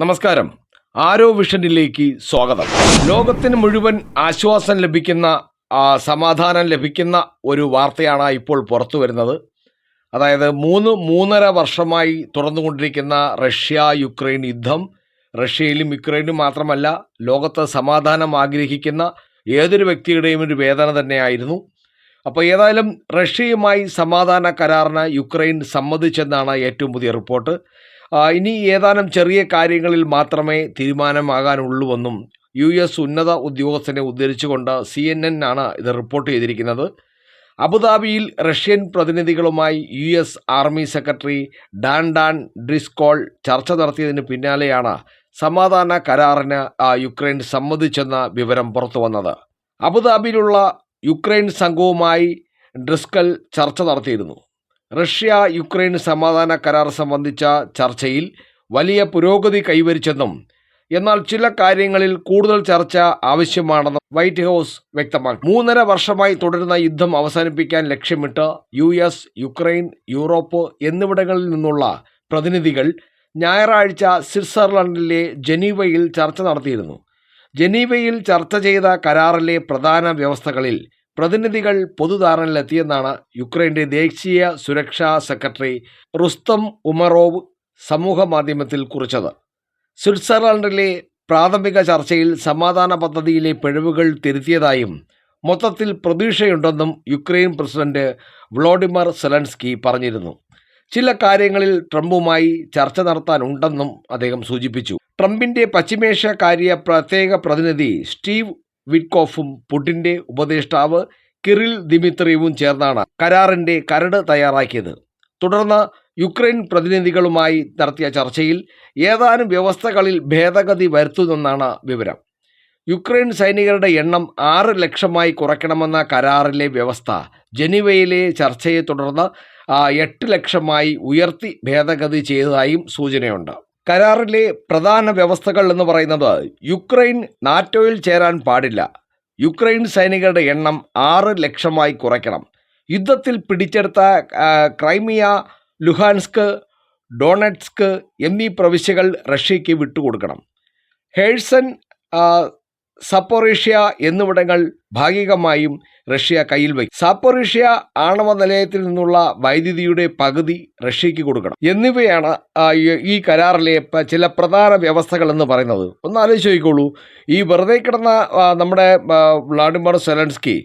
നമസ്കാരം. ആരോ വിഷനിലേക്ക് സ്വാഗതം. ലോകത്തിന് മുഴുവൻ ആശ്വാസം ലഭിക്കുന്ന, സമാധാനം ലഭിക്കുന്ന ഒരു വാർത്തയാണ് ഇപ്പോൾ പുറത്തു വരുന്നത്. അതായത് 3.5 വർഷമായി തുടർന്നുകൊണ്ടിരിക്കുന്ന റഷ്യ-യുക്രൈൻ യുദ്ധം, റഷ്യയിലും യുക്രൈനും മാത്രമല്ല, ലോകത്ത് സമാധാനം ആഗ്രഹിക്കുന്ന ഏതൊരു വ്യക്തിയുടെയും ഒരു വേദന തന്നെയായിരുന്നു. അപ്പോൾ ഏതായാലും റഷ്യയുമായി സമാധാന കരാറിന് യുക്രൈൻ സമ്മതിച്ചെന്നാണ് ഏറ്റവും പുതിയ റിപ്പോർട്ട്. ഇനി ഏതാനും ചെറിയ കാര്യങ്ങളിൽ മാത്രമേ തീരുമാനമാകാനുള്ളൂവെന്നും US ഉന്നത ഉദ്യോഗസ്ഥനെ ഉദ്ധരിച്ചുകൊണ്ട് CNN ആണ് ഇത് റിപ്പോർട്ട് ചെയ്തിരിക്കുന്നത്. അബുദാബിയിൽ റഷ്യൻ പ്രതിനിധികളുമായി US army secretary Dan Driscoll ചർച്ച നടത്തിയതിന് പിന്നാലെയാണ് സമാധാന കരാറിന് യുക്രൈൻ സമ്മതിച്ചെന്ന വിവരം പുറത്തു വന്നത്. അബുദാബിയിലുള്ള യുക്രൈൻ സംഘവുമായി ഡ്രിസ്കൽ ചർച്ച നടത്തിയിരുന്നു. റഷ്യ യുക്രൈൻ സമാധാന കരാർ സംബന്ധിച്ച ചർച്ചയിൽ വലിയ പുരോഗതി കൈവരിച്ചെന്നും എന്നാൽ ചില കാര്യങ്ങളിൽ കൂടുതൽ ചർച്ച ആവശ്യമാണെന്നും വൈറ്റ് ഹൗസ് വ്യക്തമാക്കി. 3.5 വർഷമായി തുടരുന്ന യുദ്ധം അവസാനിപ്പിക്കാൻ ലക്ഷ്യമിട്ട് US, യുക്രൈൻ, യൂറോപ്പ് എന്നിവിടങ്ങളിൽ നിന്നുള്ള പ്രതിനിധികൾ ഞായറാഴ്ച സ്വിറ്റ്സർലൻഡിലെ ജനീവയിൽ ചർച്ച നടത്തിയിരുന്നു. ജനീവയിൽ ചർച്ച ചെയ്ത കരാറിലെ പ്രധാന വ്യവസ്ഥകളിൽ പ്രതിനിധികൾ പൊതുധാരണയിലെത്തിയെന്നാണ് യുക്രൈൻ്റെ ദേശീയ സുരക്ഷാ സെക്രട്ടറി റുസ്തം ഉമറോവ് സമൂഹ മാധ്യമത്തിൽ കുറിച്ചത്. സ്വിറ്റ്സർലൻഡിലെ പ്രാഥമിക ചർച്ചയിൽ സമാധാന പദ്ധതിയിലെ പിഴവുകൾ തിരുത്തിയതായും മൊത്തത്തിൽ പ്രതീക്ഷയുണ്ടെന്നും യുക്രൈൻ പ്രസിഡന്റ് വ്ളോഡിമർ സെലൻസ്കി പറഞ്ഞിരുന്നു. ചില കാര്യങ്ങളിൽ ട്രംപുമായി ചർച്ച നടത്താനുണ്ടെന്നും അദ്ദേഹം സൂചിപ്പിച്ചു. ട്രംപിൻ്റെ പശ്ചിമേഷ്യ കാര്യ പ്രത്യേക പ്രതിനിധി സ്റ്റീവ് വിറ്റ്കോഫും പുടിൻ്റെ ഉപദേഷ്ടാവ് കിറിൽ ദിമിത്രിയും ചേർന്നാണ് കരാറിൻ്റെ കരട് തയ്യാറാക്കിയത്. തുടർന്ന് യുക്രൈൻ പ്രതിനിധികളുമായി നടത്തിയ ചർച്ചയിൽ ഏതാനും വ്യവസ്ഥകളിൽ ഭേദഗതി വരുത്തുമെന്നാണ് വിവരം. യുക്രൈൻ സൈനികരുടെ എണ്ണം 6 ലക്ഷമായി കുറയ്ക്കണമെന്ന കരാറിലെ വ്യവസ്ഥ ജനീവയിലെ ചർച്ചയെ തുടർന്ന് 8 ലക്ഷമായി ഉയർത്തി ഭേദഗതി ചെയ്തതായും സൂചനയുണ്ട്. കരാറിലെ പ്രധാന വ്യവസ്ഥകൾ എന്ന് പറയുന്നത് യുക്രൈൻ നാറ്റോയിൽ ചേരാൻ പാടില്ല, യുക്രൈൻ സൈനികരുടെ എണ്ണം 6 ലക്ഷമായി കുറയ്ക്കണം, യുദ്ധത്തിൽ പിടിച്ചെടുത്ത ക്രൈമിയ, ലുഹാൻസ്ക്, ഡോണറ്റ്സ്ക് എന്നീ പ്രവിശ്യകൾ റഷ്യയ്ക്ക് വിട്ടുകൊടുക്കണം, ഹെഴ്സൺ, സപ്പോറീഷ്യ എന്നിവിടങ്ങൾ ഭാഗികമായും റഷ്യ കയ്യിൽ വയ്ക്കും, സാപ്പോറീഷ്യ ആണവ നിലയത്തിൽ നിന്നുള്ള വൈദ്യുതിയുടെ പകുതി റഷ്യയ്ക്ക് കൊടുക്കണം എന്നിവയാണ് ഈ കരാറിലെ ചില പ്രധാന വ്യവസ്ഥകൾ എന്ന് പറയുന്നത്. ഒന്ന് ആലോചിച്ച് നോക്കിക്കോളൂ. ഈ വെറുതെ കിടന്ന നമ്മുടെ വ്ളാഡിമർ സെലൻസ്കി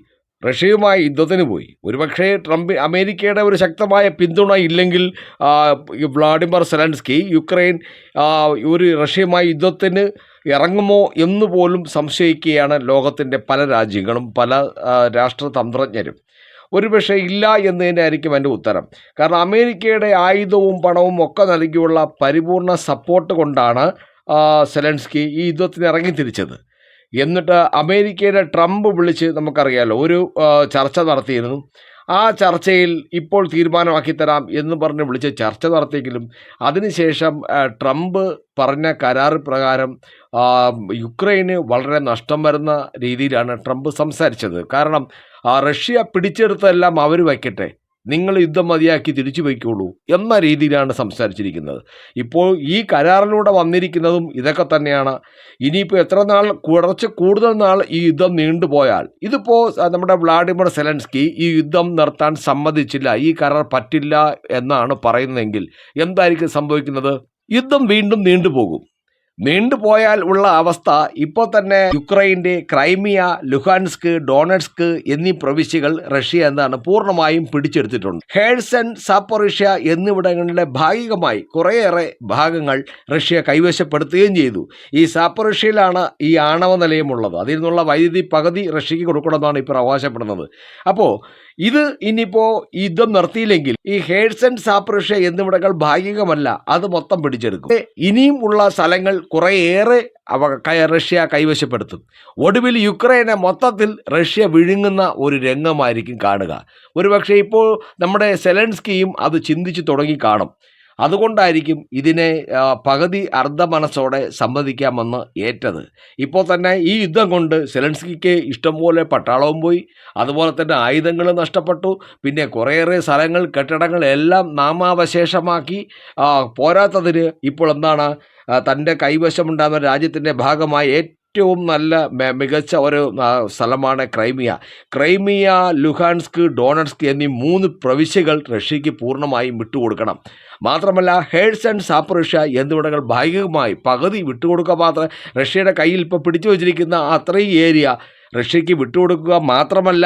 റഷ്യയുമായി യുദ്ധത്തിന് പോയി. ഒരുപക്ഷേ അമേരിക്കയുടെ ഒരു ശക്തമായ പിന്തുണ ഇല്ലെങ്കിൽ വ്ളാഡിമർ സെലൻസ്കി യുക്രൈൻ ഒരു റഷ്യയുമായി യുദ്ധത്തിന് ഇറങ്ങുമോ എന്ന് പോലും സംശയിക്കുകയാണ് ലോകത്തിൻ്റെ പല രാജ്യങ്ങളും പല രാഷ്ട്രതന്ത്രജ്ഞരും. ഒരുപക്ഷെ ഇല്ല എന്ന് തന്നെയായിരിക്കും എൻ്റെ ഉത്തരം. കാരണം അമേരിക്കയുടെ ആയുധവും പണവും ഒക്കെ നൽകിയുള്ള പരിപൂർണ സപ്പോർട്ട് കൊണ്ടാണ് സെലൻസ്കി ഈ യുദ്ധത്തിന് ഇറങ്ങിത്തിരിച്ചത്. എന്നിട്ട് അമേരിക്കയുടെ ട്രംപ് വിളിച്ച് നമുക്കറിയാമല്ലോ ഒരു ചർച്ച നടത്തിയിരുന്നു. ആ ചർച്ചയിൽ ഇപ്പോൾ തീരുമാനമാക്കി തരാം എന്ന് പറഞ്ഞ് വിളിച്ച് ചർച്ച നടത്തിയെങ്കിലും അതിനുശേഷം ട്രംപ് പറഞ്ഞ കരാർ പ്രകാരം യുക്രൈന് വളരെ നഷ്ടം വരുന്ന രീതിയിലാണ് ട്രംപ് സംസാരിച്ചത്. കാരണം റഷ്യ പിടിച്ചെടുത്തതെല്ലാം അവർ വയ്ക്കട്ടെ, നിങ്ങൾ യുദ്ധം മതിയാക്കി തിരിച്ചു വയ്ക്കുള്ളൂ എന്ന രീതിയിലാണ് സംസാരിച്ചിരിക്കുന്നത്. ഇപ്പോൾ ഈ കരാറിലൂടെ വന്നിരിക്കുന്നതും ഇതൊക്കെ തന്നെയാണ്. ഇനിയിപ്പോൾ എത്ര നാൾ, കുറച്ച് കൂടുതൽ നാൾ ഈ യുദ്ധം നീണ്ടുപോയാൽ, ഇതിപ്പോൾ നമ്മുടെ വ്ളാഡിമർ സെലൻസ്കി ഈ യുദ്ധം നിർത്താൻ സമ്മതിച്ചില്ല, ഈ കരാർ പറ്റില്ല എന്നാണ് പറയുന്നതെങ്കിൽ എന്തായിരിക്കും സംഭവിക്കുന്നത്? യുദ്ധം വീണ്ടും നീണ്ടുപോകും. നീണ്ടുപോയാൽ ഉള്ള അവസ്ഥ ഇപ്പോൾ തന്നെ യുക്രൈൻ്റെ ക്രൈമിയ, ലുഹാൻസ്ക്, ഡോണറ്റ്സ്ക് എന്നീ പ്രവിശ്യകൾ റഷ്യ എന്താണ് പൂർണ്ണമായും പിടിച്ചെടുത്തിട്ടുണ്ട്. ഹെഴ്സൺ, സാപ്പോറീഷ്യ എന്നിവിടങ്ങളിലെ ഭാഗികമായി കുറേയേറെ ഭാഗങ്ങൾ റഷ്യ കൈവശപ്പെടുത്തുകയും ചെയ്തു. ഈ സാപ്പോറീഷ്യയിലാണ് ഈ ആണവ നിലയമുള്ളത്. അതിൽ നിന്നുള്ള വൈദ്യുതി പകുതി റഷ്യക്ക് കൊടുക്കണമെന്നാണ് ഇപ്പോൾ അവകാശപ്പെടുന്നത്. അപ്പോൾ ഇത് ഇനിയിപ്പോൾ യുദ്ധം നിർത്തിയില്ലെങ്കിൽ ഈ ഹെഴ്സൺ, സാപ്പോറീഷ്യ എന്നിവിടങ്ങൾ ഭാഗികമല്ല, അത് മൊത്തം പിടിച്ചെടുക്കും. ഇനിയും ഉള്ള സ്ഥലങ്ങൾ കുറേയേറെ റഷ്യ കൈവശപ്പെടുത്തും. ഒടുവിൽ യുക്രൈനെ മൊത്തത്തിൽ റഷ്യ വിഴുങ്ങുന്ന ഒരു രംഗമായിരിക്കും കാണുക. ഒരുപക്ഷെ ഇപ്പോൾ നമ്മുടെ സെലൻസ്കിയും അത് ചിന്തിച്ചു തുടങ്ങി കാണും. അതുകൊണ്ടായിരിക്കും ഇതിനെ പകുതി അർദ്ധ മനസ്സോടെ സമ്മതിക്കാമെന്ന് ഏറ്റത്. ഇപ്പോൾ തന്നെ ഈ യുദ്ധം കൊണ്ട് സെലൻസ്കിക്ക് ഇഷ്ടംപോലെ പട്ടാളവും പോയി, അതുപോലെ തന്നെ ആയുധങ്ങൾ നഷ്ടപ്പെട്ടു, പിന്നെ കുറേയേറെ സ്ഥലങ്ങൾ, കെട്ടിടങ്ങൾ എല്ലാം നാമാവശേഷമാക്കി. പോരാത്തതിന് ഇപ്പോൾ എന്താണ് തൻ്റെ കൈവശമുണ്ടാകുന്ന രാജ്യത്തിൻ്റെ ഭാഗമായി ഏറ്റവും നല്ല മികച്ച ഒരു സ്ഥലമാണ് ക്രൈമിയ, ലുഹാൻസ്ക്, ഡോണറ്റ്സ്ക് എന്നീ 3 പ്രവിശ്യകൾ റഷ്യയ്ക്ക് പൂർണ്ണമായും വിട്ടുകൊടുക്കണം. മാത്രമല്ല ഹെർസൺ, സാപ്പറീഷ്യ എന്നിവിടങ്ങൾ ഭാഗികമായി പകുതി വിട്ടുകൊടുക്കുക മാത്രം, റഷ്യയുടെ കയ്യിൽ ഇപ്പോൾ പിടിച്ചു വച്ചിരിക്കുന്ന അത്രയും ഏരിയ റഷ്യയ്ക്ക് വിട്ടുകൊടുക്കുക മാത്രമല്ല,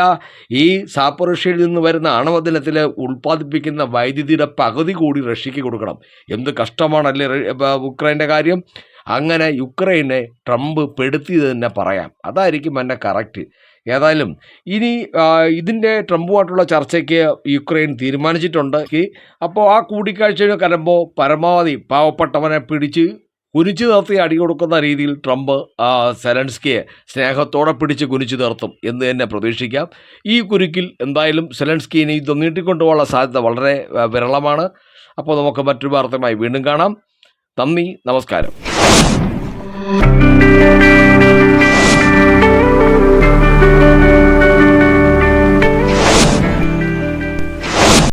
ഈ സാപ്പറീഷ്യയിൽ നിന്ന് വരുന്ന ആണവദിനത്തിൽ ഉൽപ്പാദിപ്പിക്കുന്ന വൈദ്യുതിയുടെ പകുതി കൂടി റഷ്യയ്ക്ക് കൊടുക്കണം. എന്ത് കഷ്ടമാണല്ലേ ഉക്രൈൻ്റെ കാര്യം. അങ്ങനെ യുക്രൈനെ ട്രംപ് പെടുത്തിയത് തന്നെ പറയാം. അതായിരിക്കും എൻ്റെ കറക്റ്റ്. ഏതായാലും ഇനി ഇതിൻ്റെ ട്രംപുമായിട്ടുള്ള ചർച്ചയ്ക്ക് യുക്രൈൻ തീരുമാനിച്ചിട്ടുണ്ട്. അപ്പോൾ ആ കൂടിക്കാഴ്ചയിൽ കരുമ്പോൾ പരമാവധി പാവപ്പെട്ടവനെ പിടിച്ച് കുനിച്ചു നിർത്തി അടി കൊടുക്കുന്ന രീതിയിൽ ട്രംപ് സെലൻസ്കിയെ സ്നേഹത്തോടെ പിടിച്ച് കുനിച്ചു നിർത്തും എന്ന് തന്നെ പ്രതീക്ഷിക്കാം. ഈ കുരുക്കിൽ എന്തായാലും സെലൻസ്കിയെ ഇത് നീട്ടിക്കൊണ്ടുപോകാനുള്ള സാധ്യത വളരെ വിരളമാണ്. അപ്പോൾ നമുക്ക് മറ്റൊരു വാർത്തയുമായി വീണ്ടും കാണാം. നന്ദി, നമസ്കാരം.